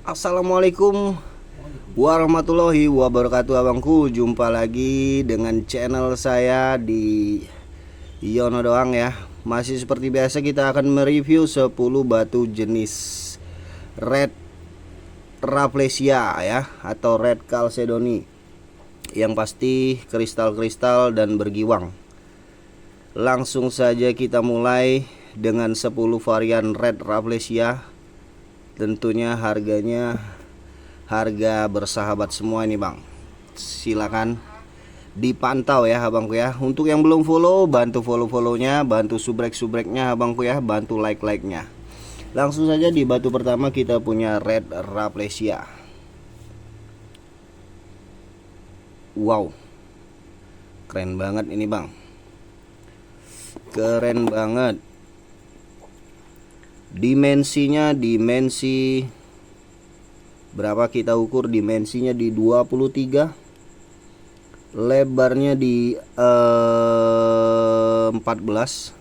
Assalamualaikum warahmatullahi wabarakatuh abangku. Jumpa lagi dengan channel saya di Yono Doang ya. Masih seperti biasa kita akan mereview 10 batu jenis Red Rafflesia ya, atau Red Chalcedony. Yang pasti kristal-kristal dan bergiwang. Langsung saja kita mulai dengan 10 varian Red Rafflesia. Tentunya harganya harga bersahabat semua ini bang. Silakan dipantau ya abangku ya. Untuk yang belum follow, bantu follow-follownya, bantu subrek-subreknya abangku ya, bantu like-like-nya. Langsung saja di batu pertama kita punya Red Rafflesia. Wow, keren banget ini bang, keren banget. Dimensinya dimensi berapa, kita ukur dimensinya di 23, lebarnya di 14,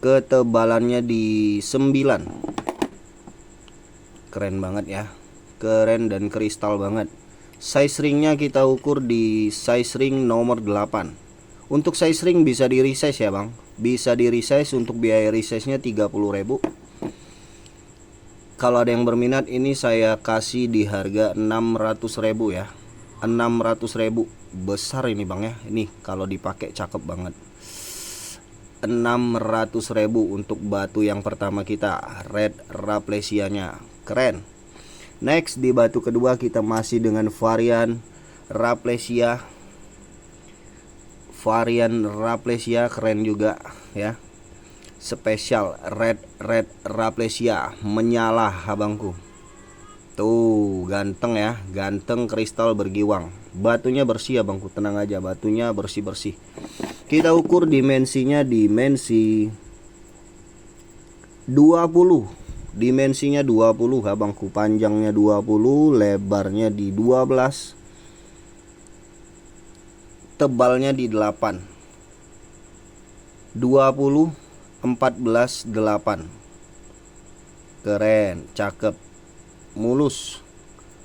ketebalannya di 9. Keren banget ya, keren dan kristal banget. Size ringnya kita ukur di size ring nomor 8. Untuk size ring bisa di resize ya bang, bisa di resize. Untuk biaya resize nya 30.000. Kalau ada yang berminat ini saya kasih di harga 600.000 ya, 600.000. Besar ini bang ya, ini kalau dipakai cakep banget. 600.000 untuk batu yang pertama kita, Red Rafflesia nya, keren. Next di batu kedua kita masih dengan varian Rafflesia. Varian Rafflesia keren juga ya. Spesial Red Rafflesia, menyala abangku. Tuh ganteng ya, ganteng, kristal bergiwang. Batunya bersih abangku, tenang aja, batunya bersih-bersih. Kita ukur dimensinya dimensi 20. Dimensinya 20 abangku, panjangnya 20, lebarnya di 12, tebalnya di 8. 20 14 8. Keren, cakep, mulus.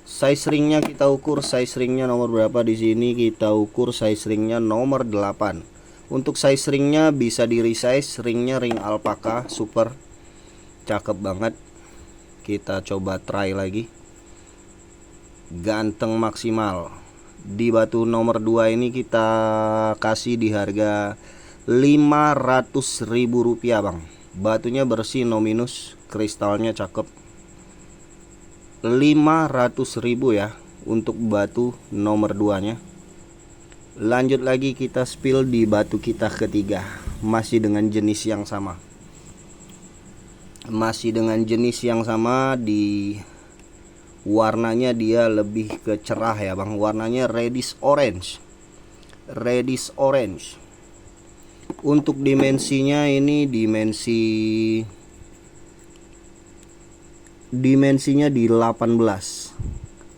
Size ringnya kita ukur, size ringnya nomor berapa di sini? Kita ukur size ringnya nomor 8. Untuk size ringnya bisa di resize, ringnya ring alpaka super, cakep banget. Kita coba try lagi. Ganteng maksimal. Di batu nomor 2 ini kita kasih di harga 500.000 rupiah bang. Batunya bersih, no minus, kristalnya cakep. 500.000 ya untuk batu nomor 2 nya. Lanjut lagi kita spill di batu kita ketiga, masih dengan jenis yang sama. Masih dengan jenis yang sama, di warnanya dia lebih ke cerah ya bang. Warnanya reddish orange. Reddish orange. Untuk dimensinya ini dimensinya di 18,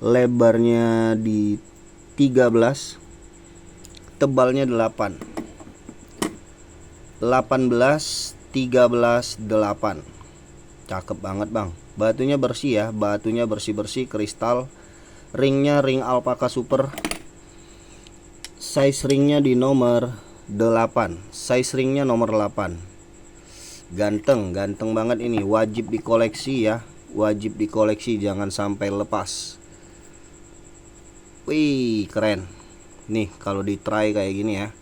lebarnya di 13, tebalnya 8. 18 13 8. Cakep banget bang. Batunya bersih ya, batunya bersih-bersih, kristal. Ringnya ring alpaka super. Size ringnya di nomor 8. Size ringnya nomor 8. Ganteng, ganteng banget ini. Wajib dikoleksi ya, wajib dikoleksi, jangan sampai lepas. Wih, keren. Nih kalau di try kayak gini ya.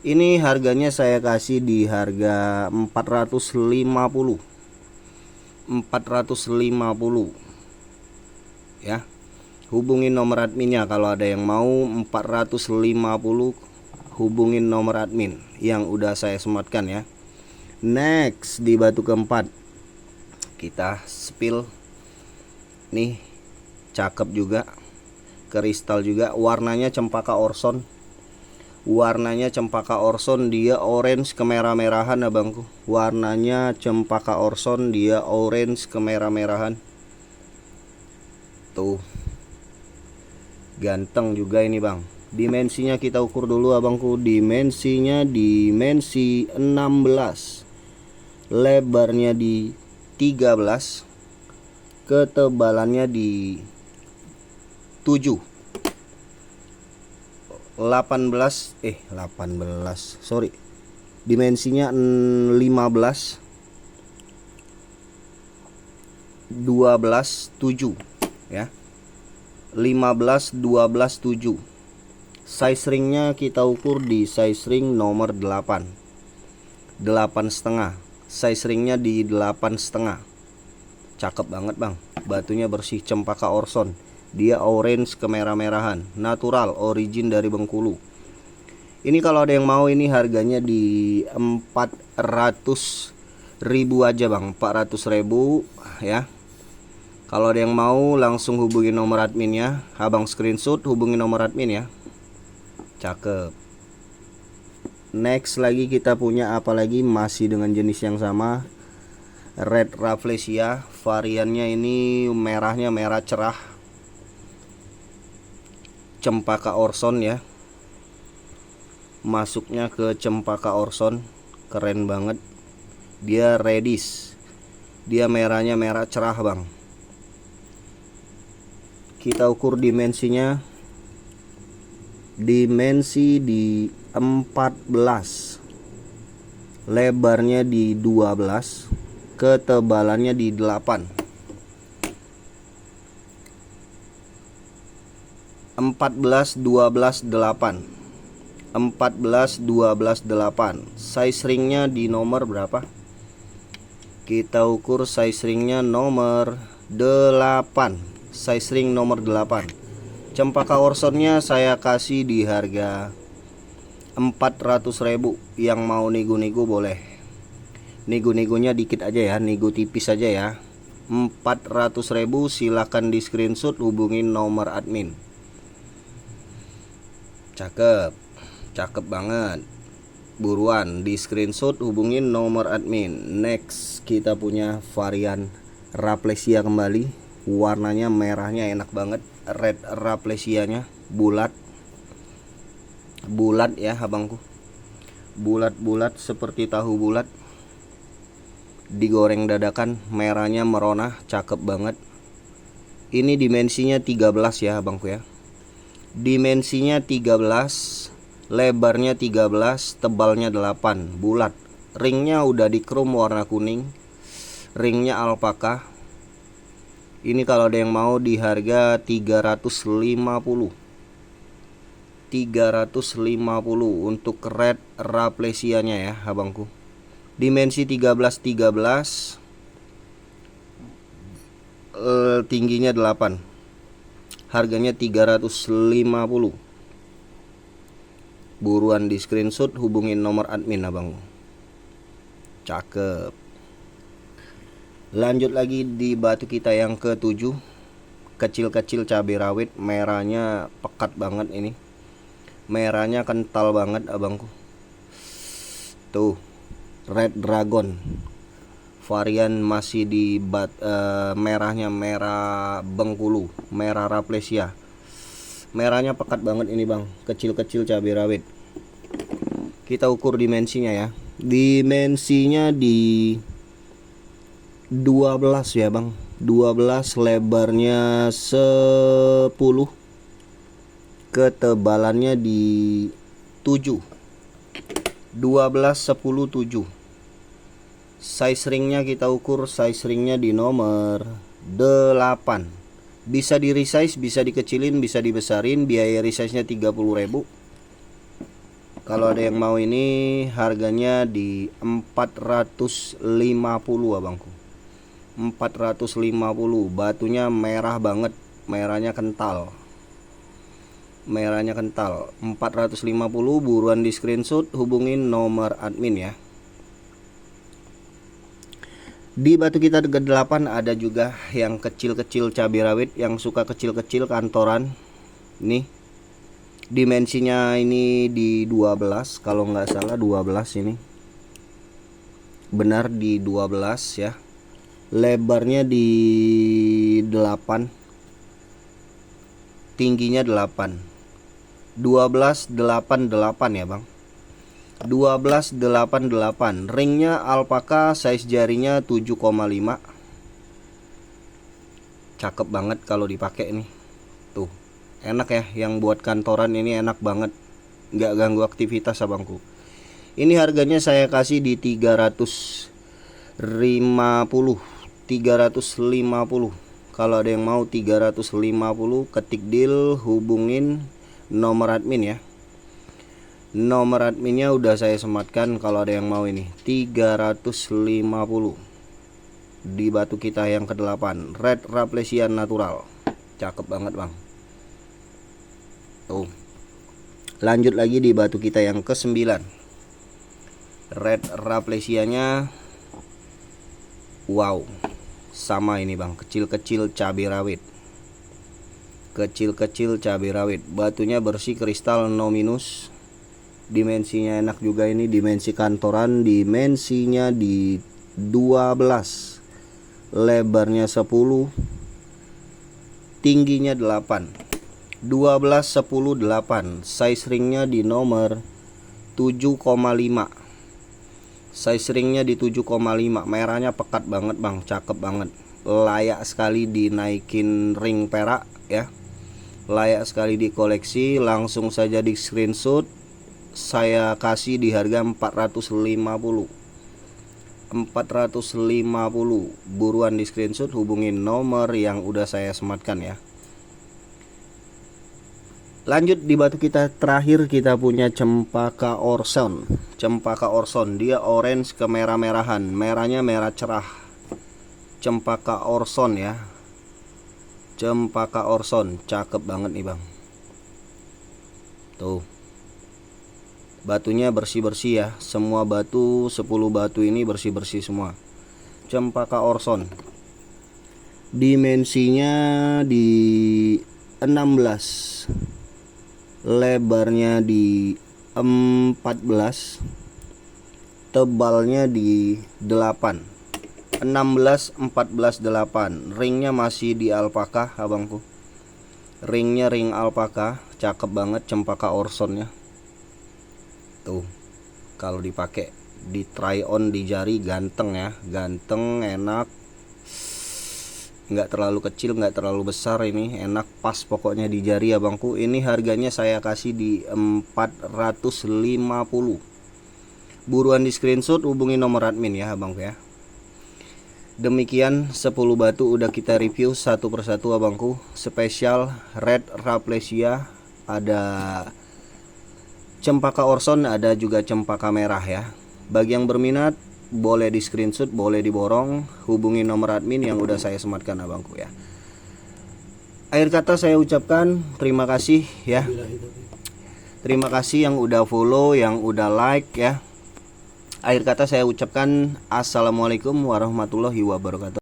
Ini harganya saya kasih di harga 450. 450 ya. Hubungin nomor adminnya kalau ada yang mau. 450, hubungin nomor admin yang udah saya sematkan ya. Next di batu keempat kita spill. Nih cakep juga, kristal juga, warnanya cempaka orson. Warnanya cempaka orson, dia orange kemerah-merahan abangku. Warnanya cempaka orson, dia orange kemerah-merahan. Tuh ganteng juga ini bang. Dimensinya kita ukur dulu abangku. Dimensinya dimensi 16, lebarnya di 13, ketebalannya di 7, 18 sorry, dimensinya 15, 12, 7 ya. 15, 12, 7. Size ringnya kita ukur di size ring nomor 8, 8,5. Size ringnya di 8,5. Cakep banget bang, batunya bersih, cempaka orson. Dia orange kemerah-merahan, natural, origin dari Bengkulu. Ini kalau ada yang mau, ini harganya di 400.000 aja bang, 400.000 ya. Kalau ada yang mau langsung hubungi nomor adminnya, abang screenshot, hubungi nomor admin ya. Cakep. Next lagi kita punya apa lagi, masih dengan jenis yang sama, Red Rafflesia. Variannya ini merahnya merah cerah, cempaka orson ya. Masuknya ke cempaka orson, keren banget. Dia reddish, dia merahnya merah cerah bang. Kita ukur dimensinya, dimensi di 14, lebarnya di 12, ketebalannya di 8. 14, 12, 8. 14, 12, 8. Size ringnya di nomor berapa? Kita ukur size ringnya nomor 8. Size ring nomor 8. Cempaka orsonnya saya kasih di harga 400.000. Yang mau nego-nego boleh. Nego-negonya dikit aja ya, nego tipis aja ya. 400.000, silahkan di screenshot, hubungin nomor admin. Cakep, cakep banget. Buruan di screenshot, hubungin nomor admin. Next kita punya varian Rafflesia kembali. Warnanya merahnya enak banget, Red Rapplesianya, bulat ya abangku, bulat-bulat seperti tahu bulat, digoreng dadakan, merahnya merona, cakep banget. Ini dimensinya 13 ya abangku ya. Dimensinya 13, lebarnya 13, tebalnya 8, bulat. Ringnya udah di chrome warna kuning, ringnya alpaka. Ini kalau ada yang mau di harga 350. 350 untuk Red Rapplesianya ya abangku. Dimensi 13, 13, tingginya 8. Harganya 350. Buruan di screenshot, hubungin nomor admin abangku. Cakep. Lanjut lagi di batu kita yang ke-7, kecil-kecil cabai rawit, merahnya pekat banget ini. Merahnya kental banget abangku. Tuh, Red Dragon. Varian masih di merahnya merah Bengkulu, merah Rafflesia. Merahnya pekat banget ini bang, kecil-kecil cabai rawit. Kita ukur dimensinya ya. Dimensinya di 12 ya bang, 12, lebarnya 10, ketebalannya di 7. 12, 10, 7. Size ringnya kita ukur, size ringnya di nomor 8. Bisa di resize, bisa dikecilin, bisa dibesarin. Biaya resize nya 30.000. Kalau ada yang mau ini harganya di 450 abangku. 450. Batunya merah banget, merahnya kental, merahnya kental. 450, buruan di screenshot, hubungin nomor admin ya. Di batu kita ke-8 ada juga yang kecil-kecil cabai rawit, yang suka kecil-kecil kantoran. Nih, dimensinya ini di 12, kalau nggak salah 12 ini. Benar di 12 ya. Lebarnya di 8, tingginya 8. 12, 8, 8 ya bang. 12, 8, 8. Ringnya alpaka, size jarinya 7,5. Cakep banget kalau dipakai nih. Tuh, enak ya, yang buat kantoran ini enak banget, nggak ganggu aktivitas abangku. Ini harganya saya kasih di 350. Kalau ada yang mau 350, ketik deal, hubungin nomor admin ya. Nomor adminnya udah saya sematkan. Kalau ada yang mau ini 350 di batu kita yang ke-8, Red Rafflesia natural. Cakep banget bang. Tuh, lanjut lagi di batu kita yang ke-9, Red Rafflesianya. Wow, sama ini bang, kecil-kecil cabai rawit. Kecil-kecil cabai rawit. Batunya bersih, kristal, no minus. Dimensinya enak juga ini, dimensi kantoran. Dimensinya di 12, lebarnya 10, tingginya 8. 12 10 8. Size ringnya di nomor 7,5. Size ringnya di 7,5. Merahnya pekat banget bang, cakep banget. Layak sekali dinaikin ring perak ya. Layak sekali dikoleksi. Langsung saja di screenshot. Saya kasih di harga 450. Buruan di screenshot, hubungin nomor yang udah saya sematkan ya. Lanjut di batu kita terakhir, kita punya Cempaka Orson. Cempaka Orson, dia orange ke merah-merahan, merahnya merah cerah. Cempaka Orson ya. Cempaka Orson, cakep banget nih bang. Tuh, batunya bersih-bersih ya. Semua batu, 10 batu ini bersih-bersih semua. Cempaka Orson. Dimensinya di 16. Lebarnya di 14. Tebalnya di 8. 16 14 8. Ringnya masih di alpaka abangku. Ringnya ring alpaka, cakep banget Cempaka Orsonnya. Tuh, kalau dipakai di try on di jari ganteng ya, ganteng, enak, nggak terlalu kecil, nggak terlalu besar, ini enak pas pokoknya di jari abangku. Ini harganya saya kasih di 450. Buruan di screenshot, hubungi nomor admin ya abangku ya. Demikian 10 batu udah kita review satu persatu abangku. Spesial Red Rafflesia, ada Cempaka Orson, ada juga cempaka merah ya. Bagi yang berminat boleh di screenshot, boleh diborong, hubungi nomor admin yang udah saya sematkan abangku ya. Akhir kata saya ucapkan terima kasih ya. Terima kasih yang udah follow, yang udah like ya. Akhir kata saya ucapkan assalamualaikum warahmatullahi wabarakatuh.